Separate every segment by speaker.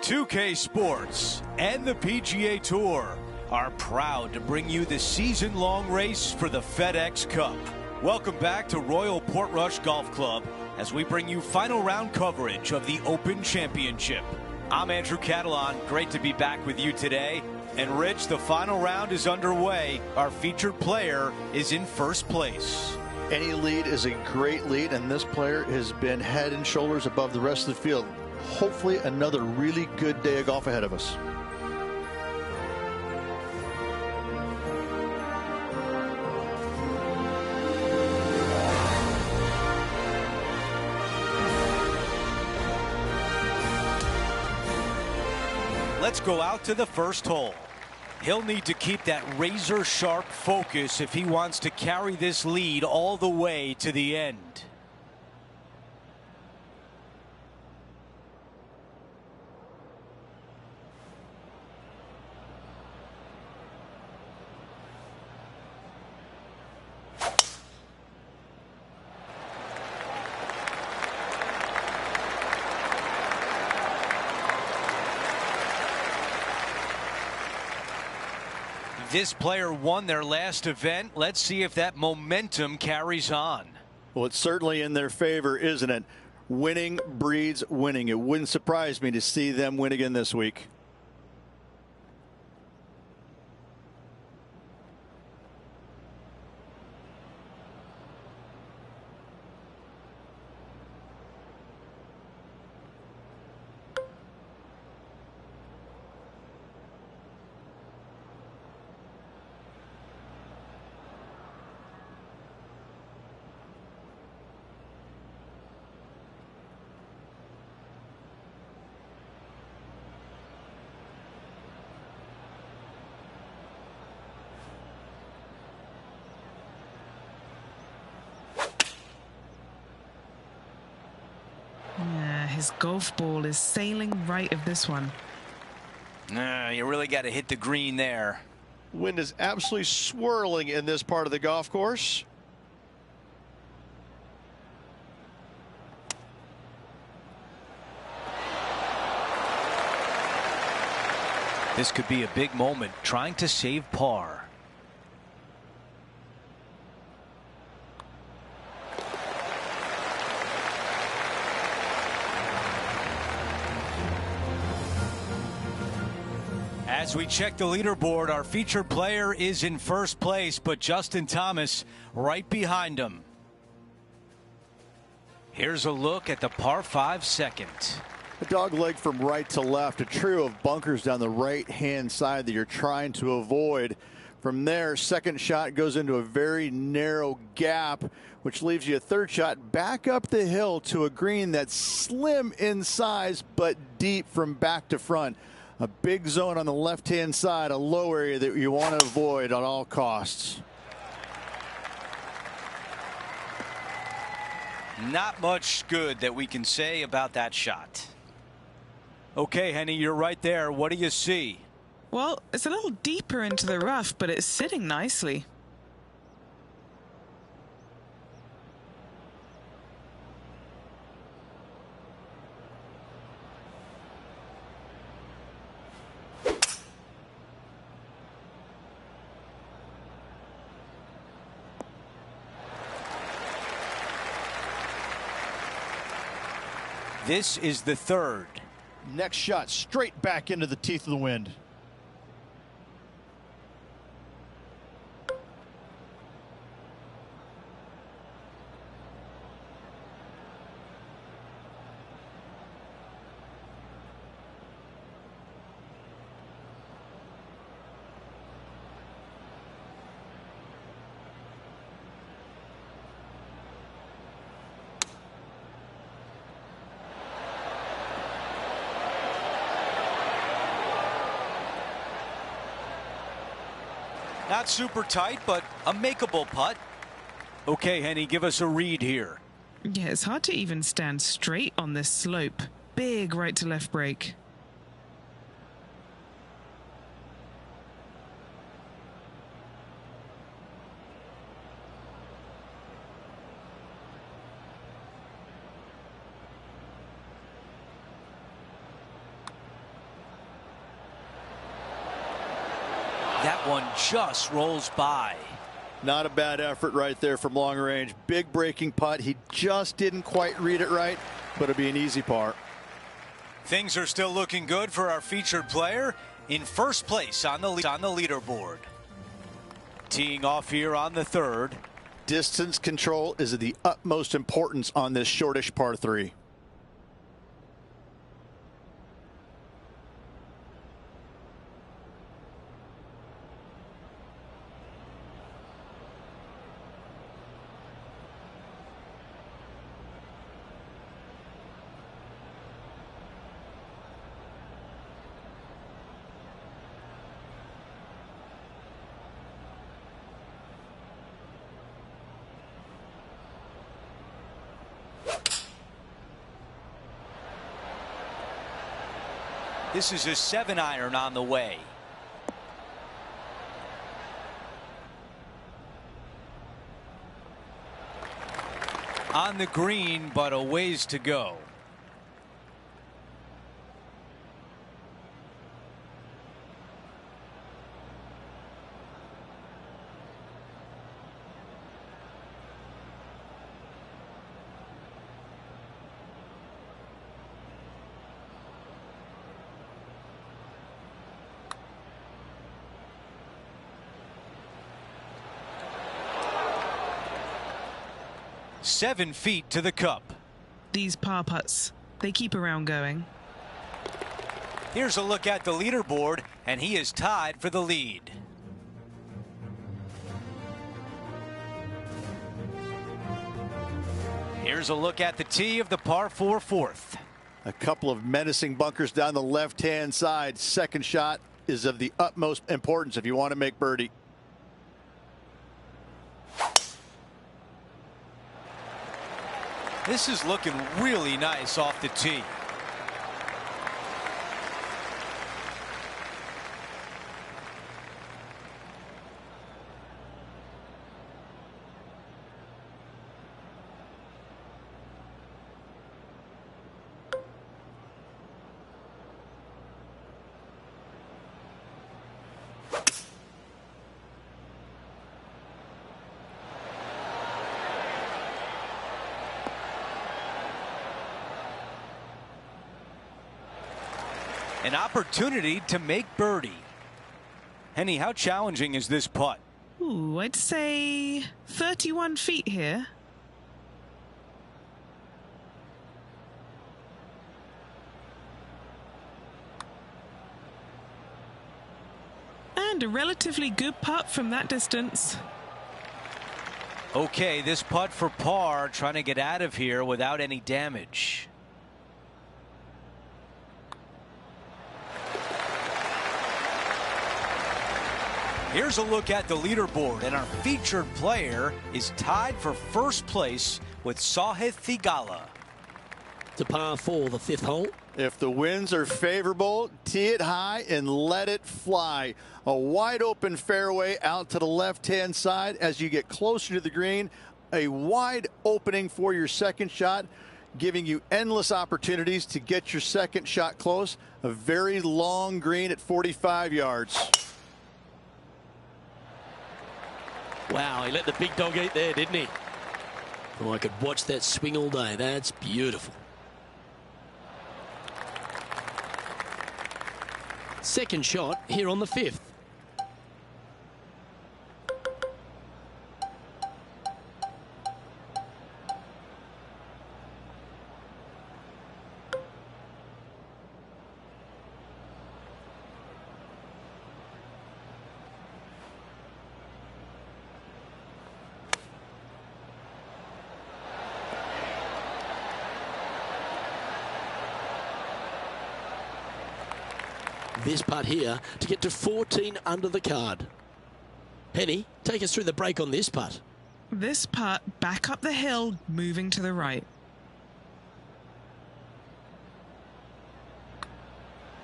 Speaker 1: 2K Sports and the PGA Tour are proud to bring you the season-long race for the FedEx Cup. Welcome back to Royal Portrush Golf Club as we bring you final round coverage of the Open Championship. I'm Andrew Catalon. Great to be back with you today. And Rich, the final round is underway. Our featured player is in first place.
Speaker 2: Any lead is a great lead, and this player has been head and shoulders above the rest of the field. Hopefully another really good day of golf ahead of us.
Speaker 1: Let's go out to the first hole. He'll need to keep that razor-sharp focus if he wants to carry this lead all the way to the end. This player won their last event. Let's see if that momentum carries on.
Speaker 2: Well, it's certainly in their favor, isn't it? Winning breeds winning. It wouldn't surprise me to see them win again this week.
Speaker 3: His golf ball is sailing right of this one.
Speaker 1: You really got to hit the green there.
Speaker 2: Wind is absolutely swirling in this part of the golf course.
Speaker 1: This could be a big moment, trying to save par. As we check the leaderboard, our featured player is in first place, but Justin Thomas right behind him. Here's a look at the par 5 second.
Speaker 2: A dog leg from right to left, a trio of bunkers down the right-hand side that you're trying to avoid. From there, second shot goes into a very narrow gap, which leaves you a third shot back up the hill to a green that's slim in size, but deep from back to front. A big zone on the left-hand side, a low area that you want to avoid at all costs.
Speaker 1: Not much good that we can say about that shot. Okay, Henny, you're right there. What do you see?
Speaker 3: Well, it's a little deeper into the rough, but it's sitting nicely.
Speaker 1: This is the third.
Speaker 2: Next shot straight back into the teeth of the wind.
Speaker 1: Not super tight, but a makeable putt. Okay, Henny, give us a read here.
Speaker 3: Yeah, it's hard to even stand straight on this slope. Big right to left break.
Speaker 1: That one just rolls by.
Speaker 2: Not a bad effort right there from long range. Big breaking putt. He just didn't quite read it right, but it'll be an easy par.
Speaker 1: Things are still looking good for our featured player in first place on the leaderboard. Teeing off here on the third.
Speaker 2: Distance control is of the utmost importance on this shortish par 3.
Speaker 1: This is a 7-iron on the way. On the green, but a ways to go. Seven feet to the cup.
Speaker 3: These par putts, they keep a round going.
Speaker 1: Here's a look at the leaderboard, and he is tied for the lead. Here's a look at the tee of the par 4 fourth.
Speaker 2: A couple of menacing bunkers down the left-hand side. Second shot is of the utmost importance if you want to make birdie.
Speaker 1: This is looking really nice off the tee. An opportunity to make birdie. Henny, how challenging is this putt?
Speaker 3: Ooh, I'd say 31 feet here. And a relatively good putt from that distance.
Speaker 1: Okay, this putt for par, trying to get out of here without any damage. Here's a look at the leaderboard, and our featured player is tied for first place with Sahith Theegala.
Speaker 4: To par 4, the 5th hole.
Speaker 2: If the winds are favorable, tee it high and let it fly. A wide open fairway out to the left-hand side as you get closer to the green. A wide opening for your second shot, giving you endless opportunities to get your second shot close. A very long green at 45 yards.
Speaker 4: Wow, he let the big dog eat there, didn't he? Oh, I could watch that swing all day. That's beautiful. Second shot here on the 5th. This putt here to get to 14 under the card. Penny, take us through the break on this putt.
Speaker 3: This putt back up the hill, moving to the right.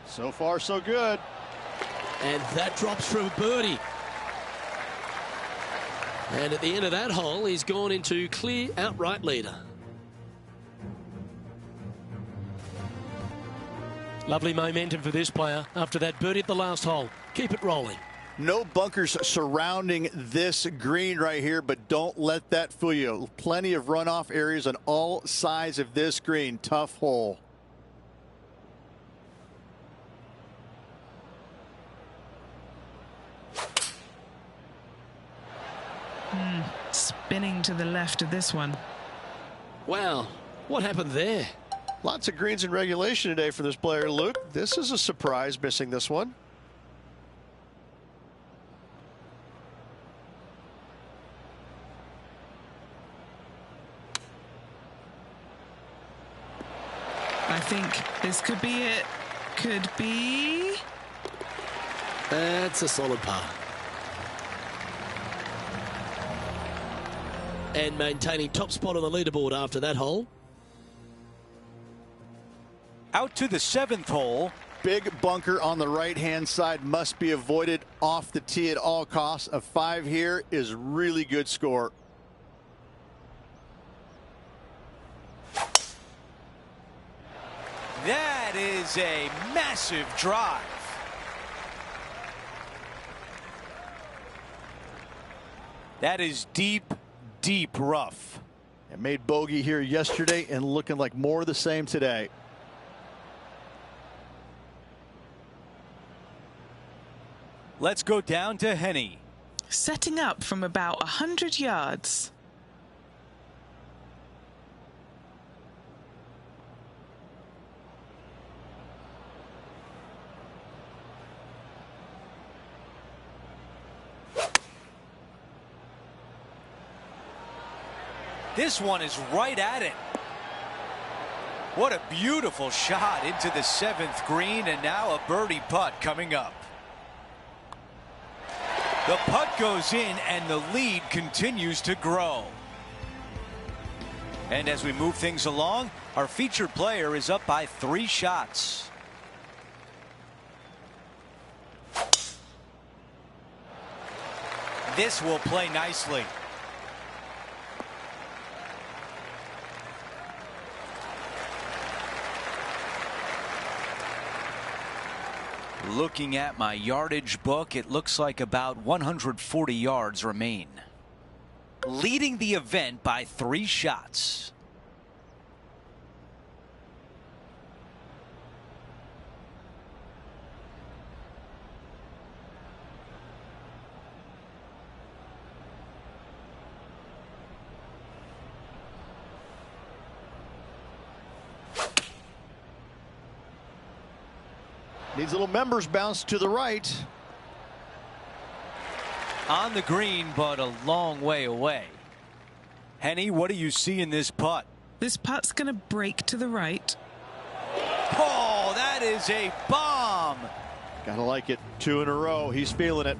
Speaker 2: So far, so good.
Speaker 4: And that drops for a birdie. And at the end of that hole, he's gone into clear outright leader. Lovely momentum for this player after that birdie at the last hole. Keep it rolling.
Speaker 2: No bunkers surrounding this green right here, but don't let that fool you. Plenty of runoff areas on all sides of this green. Tough hole.
Speaker 3: Spinning to the left of this one.
Speaker 4: Wow, what happened there?
Speaker 5: Lots of greens in regulation today for this player, Luke. This is a surprise, missing this one.
Speaker 3: I think this could be it. Could be.
Speaker 4: That's a solid par. And maintaining top spot on the leaderboard after that hole.
Speaker 1: Out to the 7th hole.
Speaker 2: Big bunker on the right-hand side must be avoided off the tee at all costs. A 5 here is really good score.
Speaker 1: That is a massive drive. That is deep, deep rough.
Speaker 2: It made bogey here yesterday and looking like more of the same today.
Speaker 1: Let's go down to Henny.
Speaker 3: Setting up from about 100 yards.
Speaker 1: This one is right at it. What a beautiful shot into the 7th green, and now a birdie putt coming up. The putt goes in and the lead continues to grow. And as we move things along, our featured player is up by 3 shots. This will play nicely. Looking at my yardage book, it looks like about 140 yards remain. Leading the event by 3 shots.
Speaker 2: Needs a little members bounce to the right.
Speaker 1: On the green, but a long way away. Henny, what do you see in this putt?
Speaker 3: This putt's going to break to the right.
Speaker 1: Oh, that is a bomb.
Speaker 2: Gotta like it. 2 in a row. He's feeling it.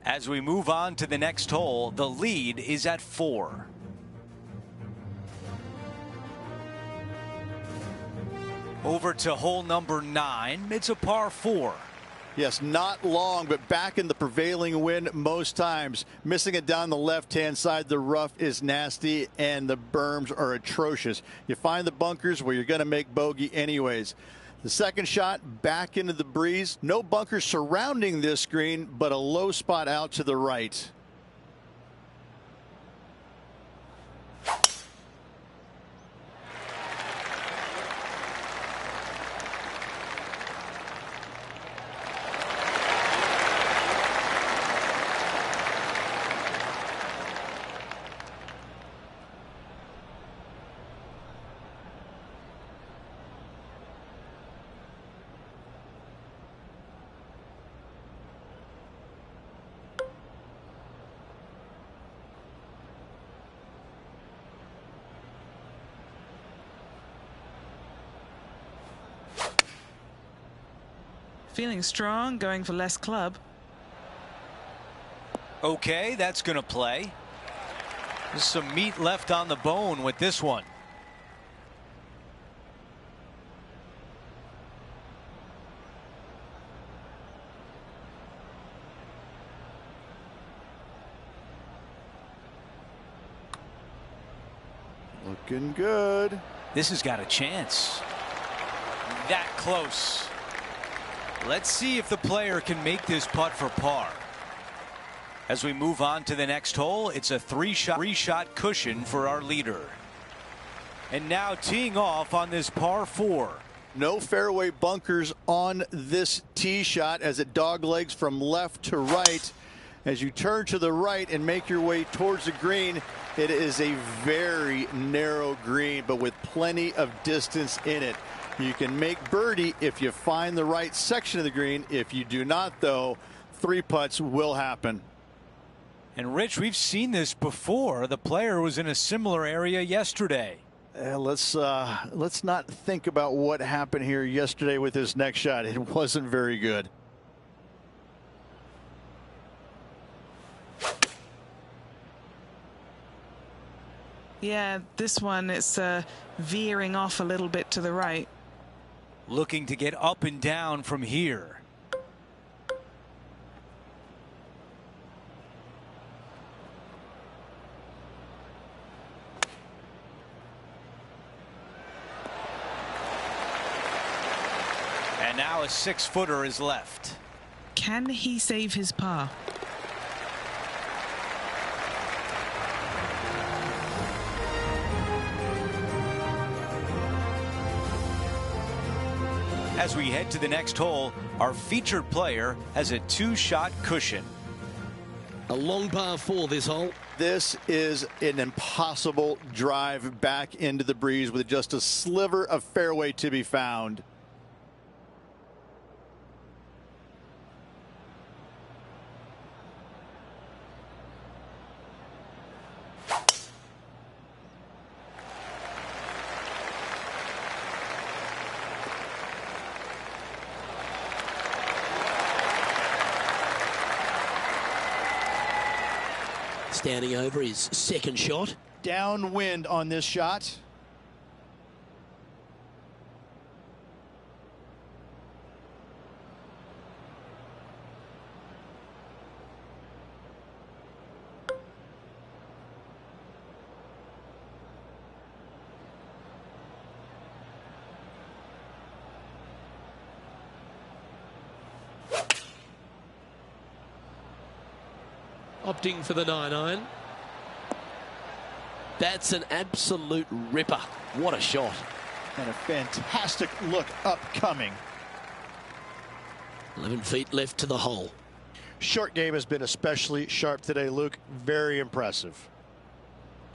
Speaker 1: As we move on to the next hole, the lead is at 4. Over to hole number 9. It's a par 4.
Speaker 2: Yes, not long, but back in the prevailing wind most times. Missing it down the left-hand side. The rough is nasty, and the berms are atrocious. You find the bunkers where you're going to make bogey anyways. The second shot back into the breeze. No bunkers surrounding this green, but a low spot out to the right.
Speaker 3: Feeling strong, going for less club.
Speaker 1: Okay, that's going to play. There's some meat left on the bone with this one.
Speaker 2: Looking good.
Speaker 1: This has got a chance. That close. Let's see if the player can make this putt for par. As we move on to the next hole, it's a three-shot cushion for our leader. And now teeing off on this par 4.
Speaker 2: No fairway bunkers on this tee shot as it doglegs from left to right. As you turn to the right and make your way towards the green, it is a very narrow green, but with plenty of distance in it. You can make birdie if you find the right section of the green. If you do not, though, 3 putts will happen.
Speaker 1: And Rich, we've seen this before. The player was in a similar area yesterday.
Speaker 2: Let's not think about what happened here yesterday with this next shot. It wasn't very good.
Speaker 3: Yeah, this one, it's veering off a little bit to the right.
Speaker 1: Looking to get up and down from here. And now a 6-footer is left.
Speaker 3: Can he save his par?
Speaker 1: As we head to the next hole, our featured player has a 2-shot cushion.
Speaker 4: A long par 4 this hole.
Speaker 2: This is an impossible drive back into the breeze with just a sliver of fairway to be found.
Speaker 4: Standing over his second shot.
Speaker 2: Downwind on this shot.
Speaker 4: Opting for the 9-iron. That's an absolute ripper. What a shot.
Speaker 2: And a fantastic look upcoming.
Speaker 4: 11 feet left to the hole.
Speaker 5: Short game has been especially sharp today, Luke. Very impressive.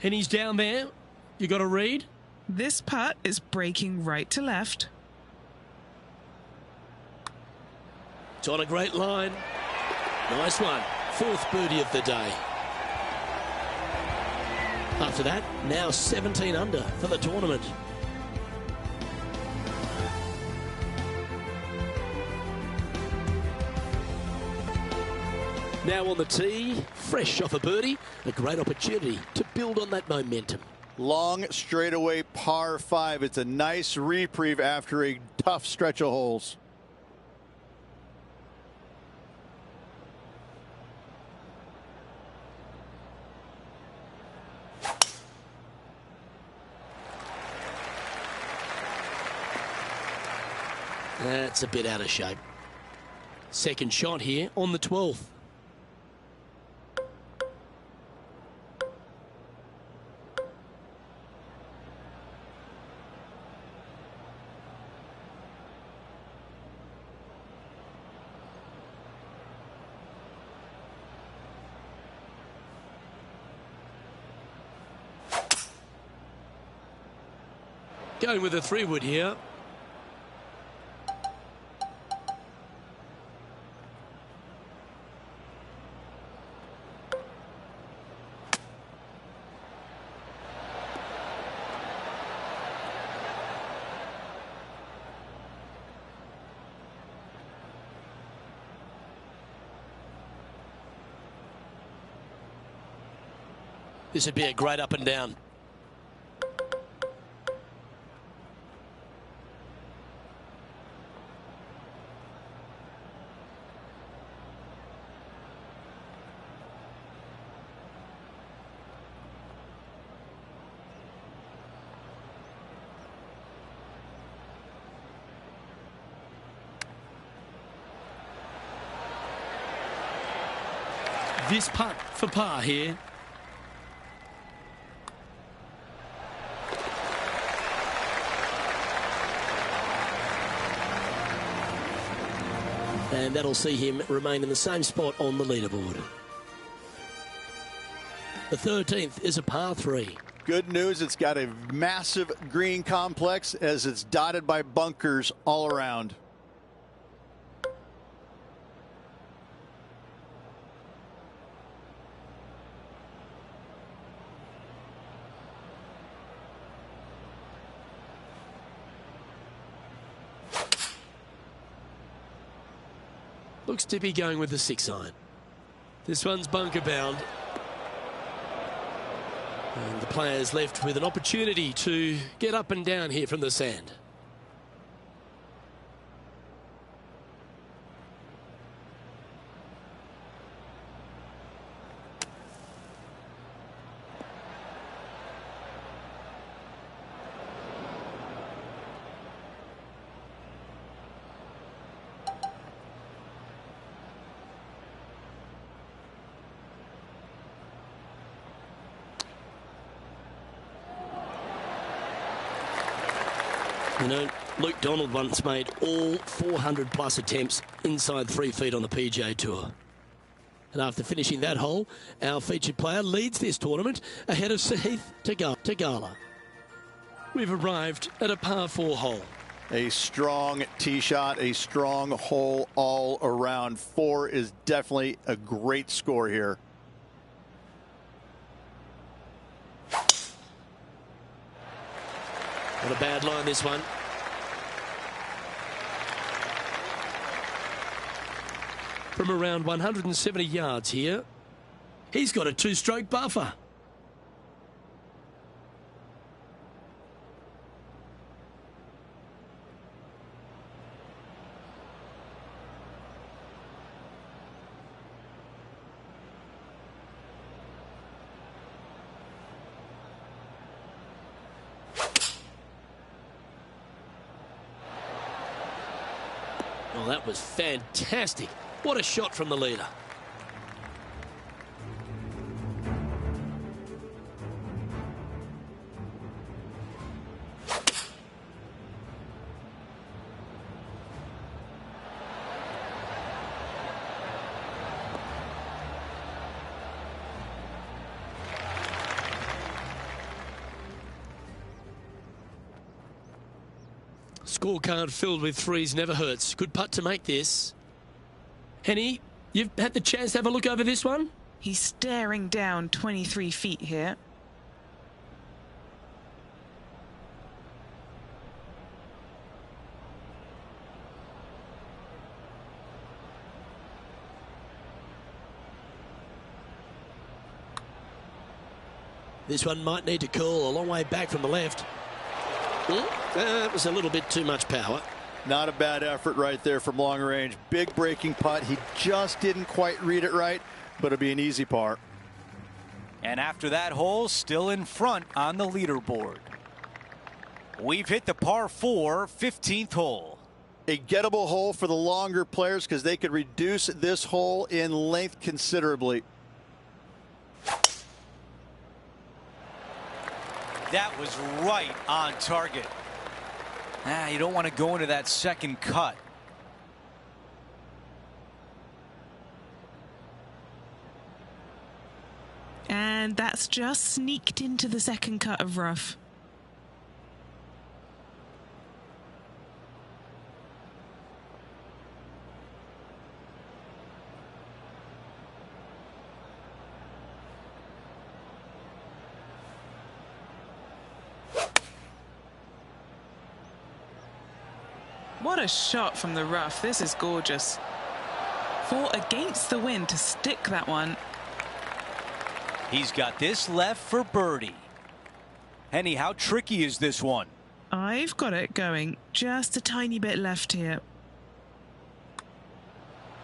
Speaker 4: And he's down there. You got to read.
Speaker 3: This putt is breaking right to left.
Speaker 4: It's on a great line. Nice one. 4th birdie of the day. After that, now 17 under for the tournament. Now on the tee, fresh off a birdie, a great opportunity to build on that momentum.
Speaker 2: Long straightaway par 5. It's a nice reprieve after a tough stretch of holes.
Speaker 4: That's a bit out of shape. Second shot here on the 12th. Going with a 3-wood here. This would be a great up and down. this putt for par here. And that'll see him remain in the same spot on the leaderboard. The 13th is a par 3.
Speaker 2: Good news, it's got a massive green complex as it's dotted by bunkers all around.
Speaker 4: Looks to be going with the 6-iron. This one's bunker bound. And the player's left with an opportunity to get up and down here from the sand. You know, Luke Donald once made all 400 plus attempts inside 3 feet on the PGA Tour. And after finishing that hole, our featured player leads this tournament ahead of Sahith Theegala. We've arrived at a par 4 hole.
Speaker 2: A strong tee shot, a strong hole all around. 4 is definitely a great score here.
Speaker 4: Not a bad line, this one. From around 170 yards here, he's got a 2-stroke buffer. Well, that was fantastic. What a shot from the leader. Scorecard filled with 3s never hurts. Good putt to make this. Henny, you've had the chance to have a look over this one?
Speaker 3: He's staring down 23 feet here.
Speaker 4: This one might need to curl a long way back from the left. That was a little bit too much power.
Speaker 2: Not a bad effort right there from long range. Big breaking putt. He just didn't quite read it right, but it'll be an easy par.
Speaker 1: And after that hole, still in front on the leaderboard. We've hit the par 4, 15th hole.
Speaker 2: A gettable hole for the longer players because they could reduce this hole in length considerably.
Speaker 1: That was right on target. You don't want to go into that second cut.
Speaker 3: And that's just sneaked into the second cut of rough. What a shot from the rough. This is gorgeous. 4 against the wind to stick that one.
Speaker 1: He's got this left for birdie. Henny, how tricky is this one?
Speaker 3: I've got it going just a tiny bit left here.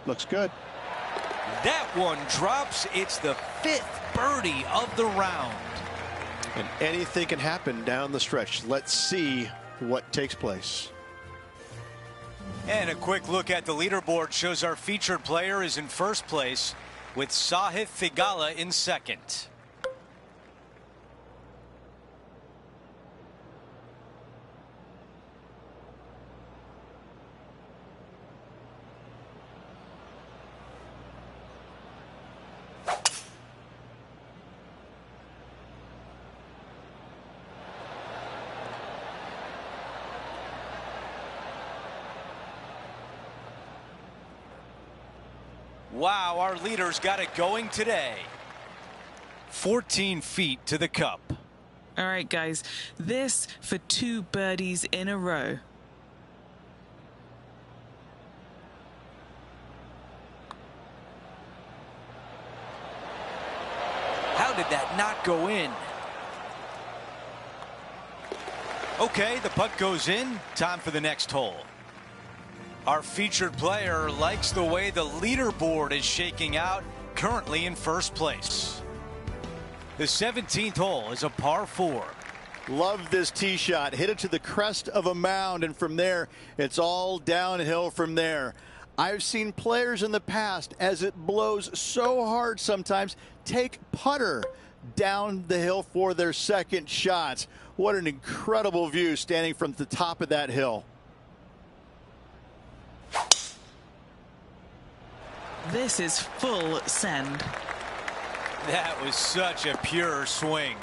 Speaker 5: Looks good.
Speaker 1: That one drops. It's the 5th birdie of the round.
Speaker 5: And anything can happen down the stretch. Let's see what takes place.
Speaker 1: And a quick look at the leaderboard shows our featured player is in first place. with Sahith Theegala in second. Wow, our leaders got it going today. 14 feet to the cup.
Speaker 3: All right, guys, this for 2 birdies in a row.
Speaker 1: How did that not go in? Okay, the putt goes in. Time for the next hole. Our featured player likes the way the leaderboard is shaking out, currently in first place. The 17th hole is a par 4.
Speaker 2: Love this tee shot. Hit it to the crest of a mound, and from there, it's all downhill from there. I've seen players in the past, as it blows so hard sometimes, take putter down the hill for their second shots. What an incredible view standing from the top of that hill.
Speaker 3: This is full send.
Speaker 1: That was such a pure swing.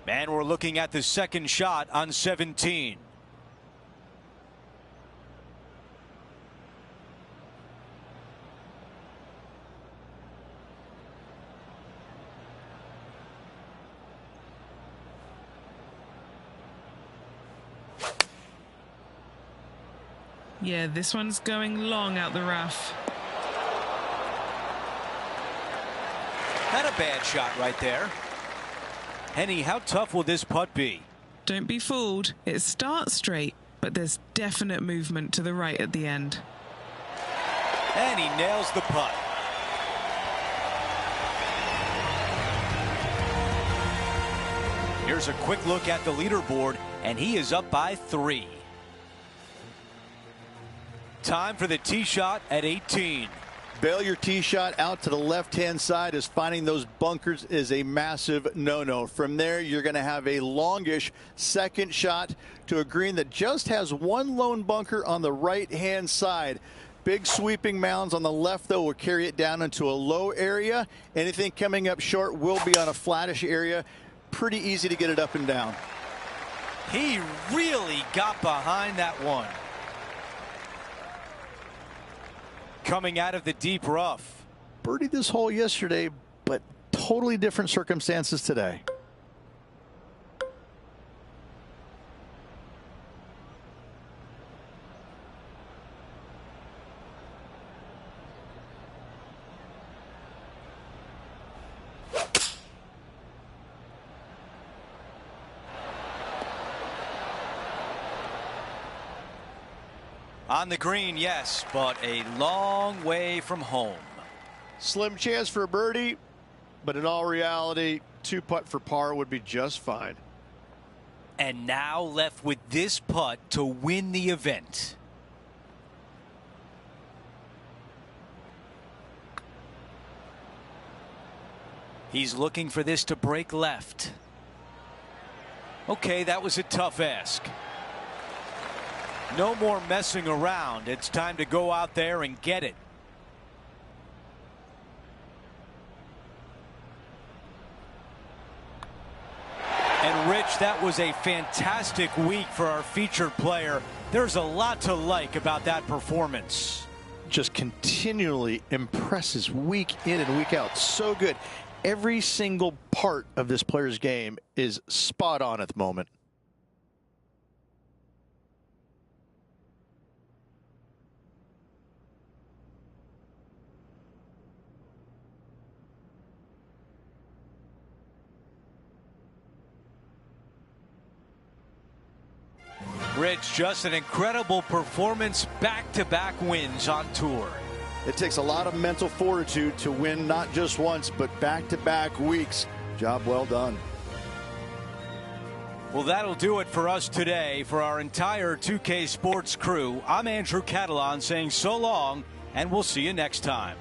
Speaker 1: And we're looking at the second shot on 17.
Speaker 3: Yeah, this one's going long out the rough.
Speaker 1: Not a bad shot right there. Henny, how tough will this putt be?
Speaker 3: Don't be fooled. It starts straight, but there's definite movement to the right at the end.
Speaker 1: And he nails the putt. Here's a quick look at the leaderboard, and he is up by 3. Time for the tee shot at 18.
Speaker 2: Bail your tee shot out to the left-hand side, as finding those bunkers is a massive no-no. From there, you're going to have a longish second shot to a green that just has one lone bunker on the right-hand side. Big sweeping mounds on the left, though, will carry it down into a low area. Anything coming up short will be on a flattish area. Pretty easy to get it up and down.
Speaker 1: He really got behind that one. Coming out of the deep rough.
Speaker 2: Birdied this hole yesterday, but totally different circumstances today.
Speaker 1: On the green, yes, but a long way from home.
Speaker 5: Slim chance for a birdie, but in all reality, 2 putt for par would be just fine.
Speaker 1: And now left with this putt to win the event. He's looking for this to break left. Okay, that was a tough ask. No more messing around. It's time to go out there and get it. And Rich, that was a fantastic week for our featured player. There's a lot to like about that performance.
Speaker 2: Just continually impresses week in and week out. So good. Every single part of this player's game is spot on at the moment.
Speaker 1: Rich, just an incredible performance, back-to-back wins on tour.
Speaker 2: It takes a lot of mental fortitude to win not just once, but back-to-back weeks. Job well done.
Speaker 1: Well, that'll do it for us today. For our entire 2K Sports crew, I'm Andrew Catalan saying so long, and we'll see you next time.